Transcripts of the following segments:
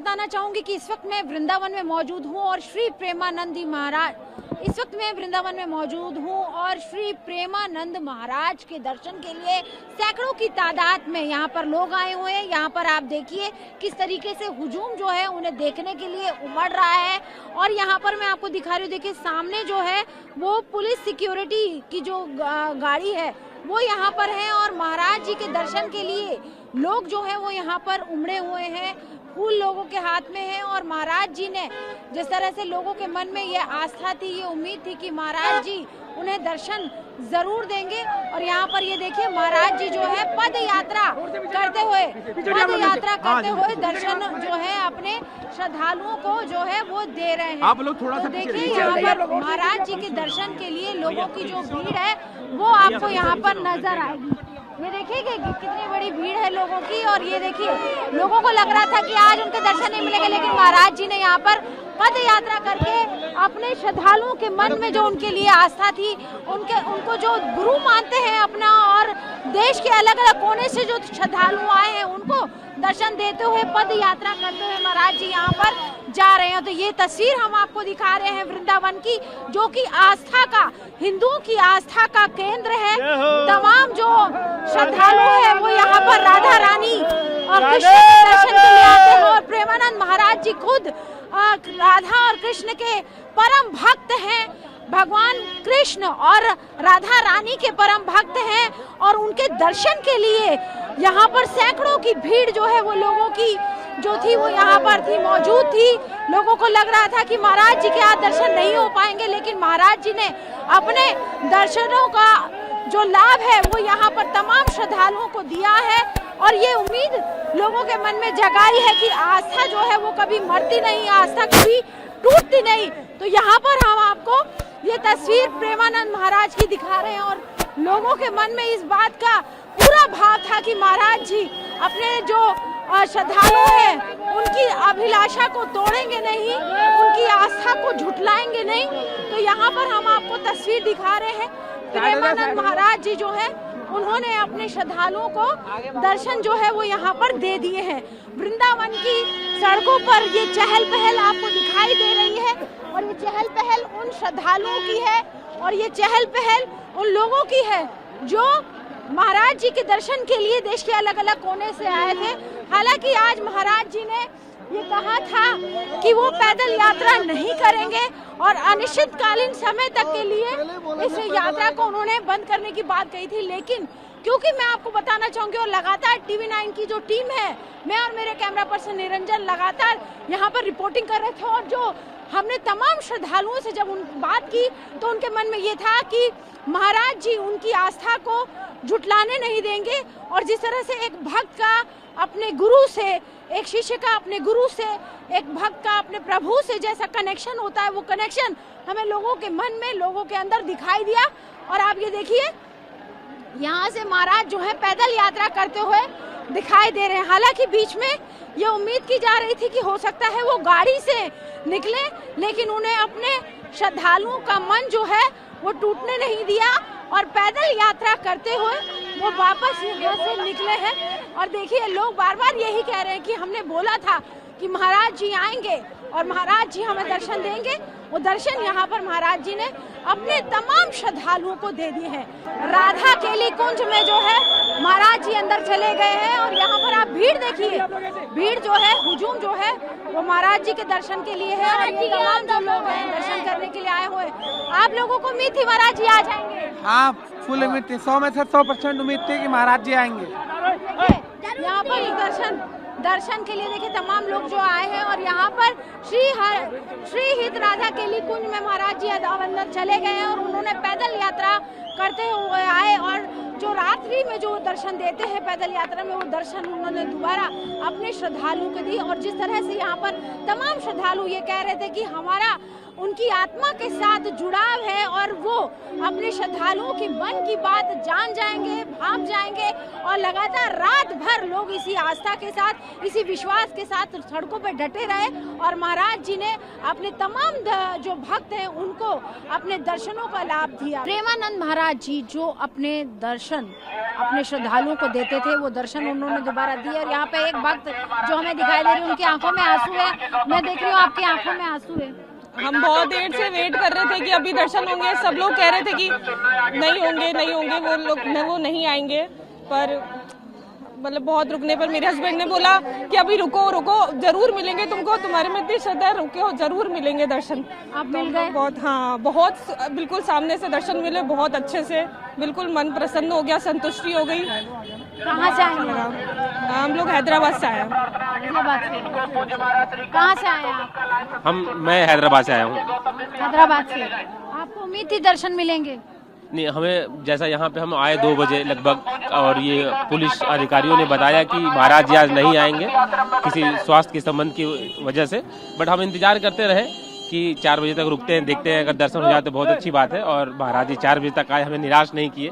बताना चाहूंगी कि इस वक्त मैं वृंदावन में मौजूद हूं और श्री प्रेमानंद महाराज के दर्शन के लिए सैकड़ों की तादाद में यहाँ पर लोग आए हुए हैं। यहाँ पर आप देखिए किस तरीके से हुजूम जो है उन्हें देखने के लिए उमड़ रहा है। और यहाँ पर मैं आपको दिखा रही हूँ, देखिए सामने जो है वो पुलिस सिक्योरिटी की जो गाड़ी है वो यहाँ पर है और महाराज जी के दर्शन के लिए लोग जो है वो यहाँ पर उमड़े हुए हैं। फूल लोगों के हाथ में है और महाराज जी ने जिस तरह से लोगों के मन में ये आस्था थी, ये उम्मीद थी कि महाराज जी उन्हें दर्शन जरूर देंगे। और यहाँ पर ये देखिए महाराज जी जो है पद यात्रा करते हुए दर्शन जो है अपने श्रद्धालुओं को जो है वो दे रहे हैं। आप लोग थोड़ा सा देखिए यहाँ पर महाराज जी के दर्शन के लिए लोगों की जो भीड़ है वो आपको यहाँ पर नजर आएगी। ये देखिए कि कितनी बड़ी भीड़ है लोगों की। और ये देखिए लोगों को लग रहा था कि आज उनके दर्शन नहीं मिलेंगे, लेकिन महाराज जी ने यहाँ पर पद यात्रा करके अपने श्रद्धालुओं के मन में जो उनके लिए आस्था थी, उनको जो गुरु मानते हैं अपना, और देश के अलग अलग कोने से जो श्रद्धालु आए हैं उनको दर्शन देते हुए पद यात्रा करते हुए महाराज जी यहाँ पर जा रहे हैं। तो ये तस्वीर हम आपको दिखा रहे हैं वृंदावन की, जो कि आस्था का, हिंदुओं की आस्था का केंद्र है। तमाम जो श्रद्धालु है वो यहाँ पर राधा रानी और कृष्ण के दर्शन के लिए आते हैं। और प्रेमानंद महाराज जी खुद राधा और कृष्ण के परम भक्त हैं। भगवान कृष्ण और राधा रानी के परम भक्त हैं और उनके दर्शन के लिए यहाँ पर सैकड़ों की भीड़ जो है वो लोगों की जो थी वो यहाँ पर थी, मौजूद थी। लोगों को लग रहा था कि महाराज जी के आज दर्शन नहीं हो पाएंगे, लेकिन महाराज जी ने अपने दर्शनों का जो लाभ है वो यहाँ पर तमाम श्रद्धालुओं को दिया है। और ये उम्मीद लोगों के मन में जगाई है कि आस्था जो है वो कभी मरती नहीं, आस्था कभी टूटती नहीं। तो यहाँ पर हम आपको ये तस्वीर प्रेमानंद महाराज की दिखा रहे हैं और लोगों के मन में इस बात का पूरा भाव था कि महाराज जी अपने जो श्रद्धालु हैं उनकी अभिलाषा को तोड़ेंगे नहीं, उनकी आस्था को झुठलाएंगे नहीं। तो यहाँ पर हम आपको तस्वीर दिखा रहे हैं। प्रेमानंद महाराज जी जो है उन्होंने अपने श्रद्धालुओं को दर्शन जो है वो यहाँ पर दे दिए हैं। वृंदावन की सड़कों पर ये चहल पहल आपको दिखाई दे रही है और ये चहल पहल उन श्रद्धालुओं की है और ये चहल पहल उन लोगों की है जो महाराज जी के दर्शन के लिए देश के अलग अलग कोने से आए थे। हालांकि आज महाराज जी ने ये कहा था कि वो पैदल यात्रा नहीं करेंगे और अनिश्चितकालीन समय तक के लिए इस यात्रा को उन्होंने बंद करने की बात कही थी। लेकिन क्योंकि मैं आपको बताना चाहूंगी और लगातार TV9 की जो टीम है, मैं और मेरे कैमरा पर्सन निरंजन लगातार यहाँ पर रिपोर्टिंग कर रहे थे और जो हमने तमाम श्रद्धालुओं से जब बात की तो उनके मन में ये था कि महाराज जी उनकी आस्था को झुठलाने नहीं देंगे। और जिस तरह से एक भक्त का अपने गुरु से, एक शिष्य का अपने गुरु से, एक भक्त का अपने प्रभु से जैसा कनेक्शन होता है, वो कनेक्शन हमें लोगों के मन में, लोगों के अंदर दिखाई दिया। और आप ये देखिए यहाँ से महाराज जो है पैदल यात्रा करते हुए दिखाई दे रहे हैं। हालांकि बीच में ये उम्मीद की जा रही थी कि हो सकता है वो गाड़ी से निकले, लेकिन उन्हें अपने श्रद्धालुओं का मन जो है वो टूटने नहीं दिया और पैदल यात्रा करते हुए वो वापस यहाँ से निकले हैं। और देखिए लोग बार बार यही कह रहे हैं कि हमने बोला था कि महाराज जी आएंगे और महाराज जी हमें दर्शन देंगे। वो दर्शन यहाँ पर महाराज जी ने अपने तमाम श्रद्धालुओं को दे दिए हैं। राधा केली कुंज में जो है महाराज जी अंदर चले गए हैं और यहाँ पर आप भीड़ देखिए, भीड़ जो है, हुजूम जो है वो महाराज जी के दर्शन के लिए है। और ये तमाम जो लोग हैं दर्शन करने के लिए आए हुए, आप लोगों को उम्मीद थी महाराज जी आ जाएंगे? हाँ, फुल उम्मीद थी, 100 में से 100% उम्मीद थी कि महाराज जी आएंगे। यहाँ पर दर्शन के लिए देखिए तमाम लोग जो आए हैं और यहाँ पर श्री हित राधा केली कुंज में महाराज जी अंदर चले गए हैं और उन्होंने पैदल यात्रा करते हुए आए और जो रात्रि में जो दर्शन देते हैं पैदल यात्रा में, वो दर्शन उन्होंने दोबारा अपने श्रद्धालुओं को दिए। और जिस तरह से यहाँ पर तमाम श्रद्धालु ये कह रहे थे कि हमारा उनकी आत्मा के साथ जुड़ाव है और वो अपने श्रद्धालुओं की मन की बात जान जाएंगे, भाप जाएंगे। और लगातार रात भर लोग इसी आस्था के साथ, इसी विश्वास के साथ सड़कों पर डटे रहे और महाराज जी ने अपने तमाम जो भक्त हैं उनको अपने दर्शनों का लाभ दिया। प्रेमानंद महाराज जी जो अपने दर्शन दर्शन अपने श्रद्धालुओं को देते थे, वो दर्शन उन्होंने दोबारा दिए। और यहाँ पे एक भक्त जो हमें दिखाई दे रही है, उनकी आंखों में आंसू है। मैं देख रही हूँ आपकी आंखों में आंसू है। हम बहुत देर से वेट कर रहे थे कि अभी दर्शन होंगे। सब लोग कह रहे थे कि नहीं होंगे वो नहीं आएंगे, पर मतलब बहुत रुकने पर मेरे हस्बैंड ने बोला कि अभी रुको जरूर मिलेंगे तुमको, तुम्हारे में इतनी श्रद्धा है, रुको जरूर मिलेंगे दर्शन। आप मिल गए? बहुत बिल्कुल सामने से दर्शन मिले, बहुत अच्छे से, बिल्कुल मन प्रसन्न हो गया, संतुष्टि हो गई। कहाँ से आए हैं? हम लोग हैदराबाद से आए हैं। कहाँ से आए आप? मैं हैदराबाद से आया हूँ। हैदराबाद से। आपको उम्मीद थी दर्शन मिलेंगे? नहीं, हमें जैसा यहाँ पे हम आए 2 बजे लगभग, और ये पुलिस अधिकारियों ने बताया कि महाराज जी आज नहीं आएंगे किसी स्वास्थ्य के संबंध की वजह से, बट हम इंतजार करते रहे कि 4 बजे तक रुकते हैं, देखते हैं, अगर दर्शन हो जाए तो बहुत अच्छी बात है। और महाराज जी 4 बजे तक आए, हमें निराश नहीं किए,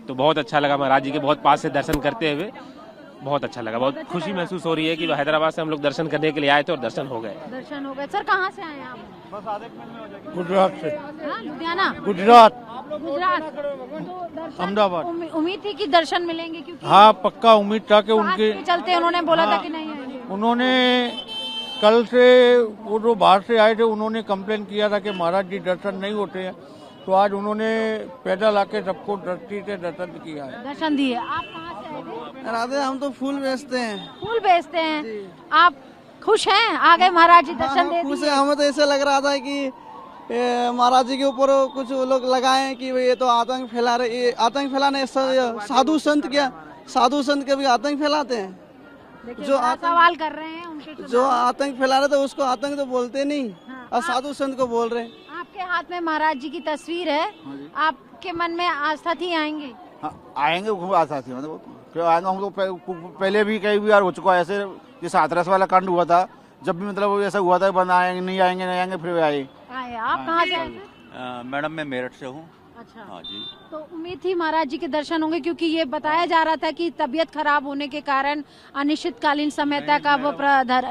तो बहुत अच्छा लगा। महाराज जी के बहुत पास से दर्शन करते हुए बहुत अच्छा लगा, बहुत खुशी महसूस हो रही है कि हैदराबाद से हम लोग दर्शन करने के लिए आए थे और दर्शन हो गए। सर कहाँ से आए आप? गुजरात से। लुधियाना? गुजरात। तो अहमदाबाद। उम्मीद थी कि दर्शन मिलेंगे, क्योंकि हाँ, पक्का उम्मीद था कि उनके चलते उन्होंने बोला था कि नहीं आएंगे। उन्होंने कल से, वो जो बाहर से आए थे, उन्होंने कंप्लेन किया था कि महाराज जी दर्शन नहीं होते हैं, तो आज उन्होंने पैदल आके सबको दृष्टि से दर्शन किया है, दर्शन दिए। आप कहाँ से आए थे? राधे, हम तो फूल बेचते हैं। फूल बेचते हैं। आप खुश हैं? आ गए महाराज जी दर्शन दे खुश दिए? है। हमें तो ऐसे लग रहा था कि महाराज जी के ऊपर कुछ लोग लगाए कि ये तो आतंक फैला रहे। ये आतंक फैलाने साधु संत के भी आतंक फैलाते हैं। जो सवाल कर रहे हैं उनके खिलाफ। जो आतंक फैला रहे थे उसको आतंक तो बोलते नहीं, हाँ। और साधु संत को बोल रहे हैं। आपके हाथ में महाराज जी की तस्वीर है, आपके मन में आस्था थी आएंगे? आएंगे, आशा थी, मतलब क्यों आएंगे। हम लोग पहले भी कई बार हो चुका है ऐसे, जैसे हाथरस वाला कांड हुआ था, जब भी मतलब ऐसा हुआ था, बंद आएंगे नहीं आएंगे फिर आए। आप कहाँ से आए थे? मैडम मैं मेरठ से हूँ। अच्छा। हाँ जी। तो उम्मीद थी महाराज जी के दर्शन होंगे, क्योंकि ये बताया जा रहा था कि तबीयत खराब होने के कारण अनिश्चितकालीन समय तक अब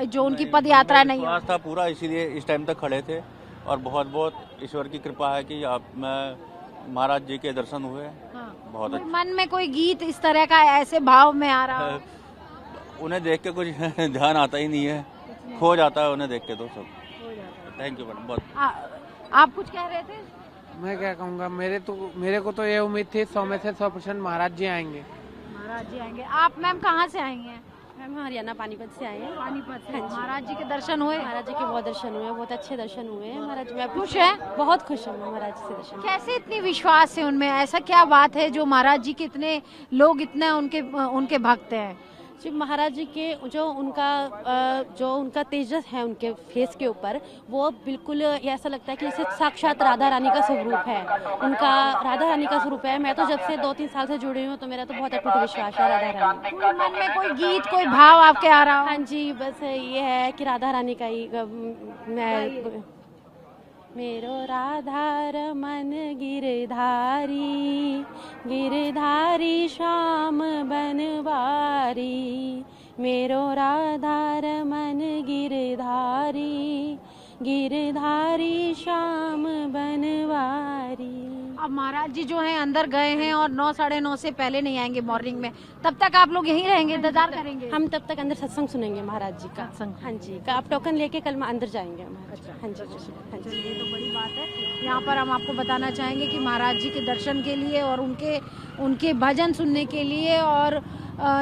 जो उनकी पद यात्रा नहीं विश्वास था पूरा, इसीलिए इस टाइम तक खड़े थे, और बहुत बहुत ईश्वर की कृपा है कि आप में महाराज जी के दर्शन हुए। हाँ। बहुत अच्छा। मन में कोई गीत इस तरह का ऐसे भाव में आ रहा हो? उन्हें देख के कुछ ध्यान आता ही नहीं है, खो जाता है उन्हें देख के तो सब। Thank you madam. बहुत आप कुछ कह रहे थे? मैं क्या कहूँगा, मेरे को तो ये उम्मीद थी 100 में से 100% महाराज जी आएंगे। महाराज जी आएंगे। आप मैम कहाँ से आई हैं? मैम हरियाणा पानीपत से आए हैं। पानीपत से। महाराज जी के दर्शन हुए? महाराज जी के बहुत दर्शन हुए, बहुत अच्छे दर्शन हुए हैं। महाराज मैं खुश है? बहुत खुश हूँ महाराज जी से दर्शन। कैसे इतनी विश्वास है उनमें? ऐसा क्या बात है जो महाराज जी के इतने लोग इतने उनके भक्त हैं? जी महाराज जी के जो उनका तेजस है उनके फेस के ऊपर, वो बिल्कुल ऐसा लगता है कि जैसे साक्षात राधा रानी का स्वरूप है। उनका राधा रानी का स्वरूप है। मैं तो जब से 2-3 साल से जुड़ी हूँ, तो मेरा तो बहुत अटूट विश्वास है राधा रानी। कोई मन में कोई गीत, कोई भाव आपके आ रहा हो? हाँ जी, बस ये है कि राधा रानी का ही मैं मेरो राधा रमन गिरधारी श्याम बनवारी, मेरो राधा रमन गिरधारी श्याम बनवारी। अब महाराज जी जो हैं अंदर गए हैं और 9 साढ़े 9 से पहले नहीं आएंगे मॉर्निंग में, तब तक आप लोग यहीं रहेंगे, इंतजार करेंगे? हम तब तक अंदर सत्संग सुनेंगे महाराज जी का। हाँ जी, आप टोकन लेके कल अंदर जाएंगे। अच्छा। हाँ जी, हाँ जी। ये तो बड़ी बात है। यहाँ पर हम आपको बताना चाहेंगे कि महाराज जी के दर्शन के लिए और उनके भजन सुनने के लिए और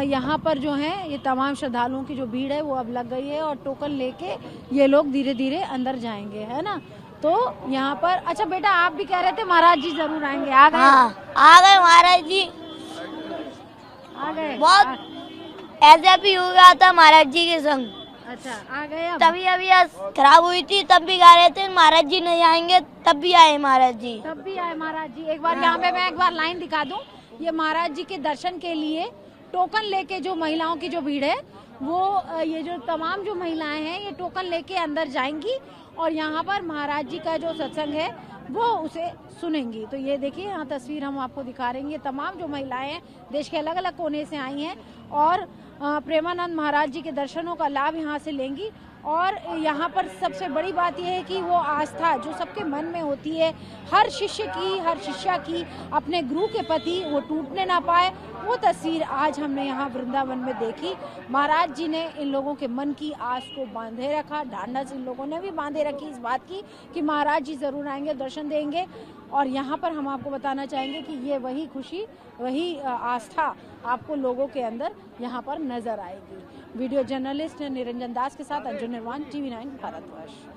यहाँ पर जो है ये तमाम श्रद्धालुओं की जो भीड़ है वो अब लग गई है, और टोकन लेके ये लोग धीरे धीरे अंदर जाएंगे, है ना। तो यहाँ पर अच्छा बेटा, आप भी कह रहे थे महाराज जी जरूर आएंगे, आ गए? हाँ, आ गए महाराज जी, आ गए। बहुत ऐसा भी हो गया था महाराज जी के संग। अच्छा, आ गए अब? तभी अभी खराब हुई थी, तब भी गा रहे थे महाराज जी नहीं आएंगे, तब भी आए महाराज जी। तब भी आए महाराज जी। एक बार यहाँ पे मैं एक बार लाइन दिखा दूं, ये महाराज जी के दर्शन के लिए टोकन लेके जो महिलाओं की जो भीड़ है, वो ये जो तमाम जो महिलाएं हैं ये टोकन लेके अंदर जाएंगी और यहाँ पर महाराज जी का जो सत्संग है वो उसे सुनेंगी। तो ये देखिए यहाँ तस्वीर हम आपको दिखा रहे हैं, ये तमाम जो महिलाएं हैं देश के अलग अलग कोने से आई हैं और प्रेमानंद महाराज जी के दर्शनों का लाभ यहाँ से लेंगी और यहाँ पर सबसे बड़ी बात यह है कि वो आस्था जो सबके मन में होती है, हर शिष्य की, हर शिष्या की अपने गुरु के प्रति, वो टूटने ना पाए, वो तस्वीर आज हमने यहाँ वृंदावन में देखी। महाराज जी ने इन लोगों के मन की आस को बांधे रखा, ढांढस इन लोगों ने भी बांधे रखी इस बात की कि महाराज जी जरूर आएंगे, दर्शन देंगे। और यहाँ पर हम आपको बताना चाहेंगे कि ये वही खुशी, वही आस्था आपको लोगों के अंदर यहाँ पर नजर आएगी। वीडियो जर्नलिस्ट निरंजन दास के साथ अंजुन निर्वाण, TV9 भारतवर्ष।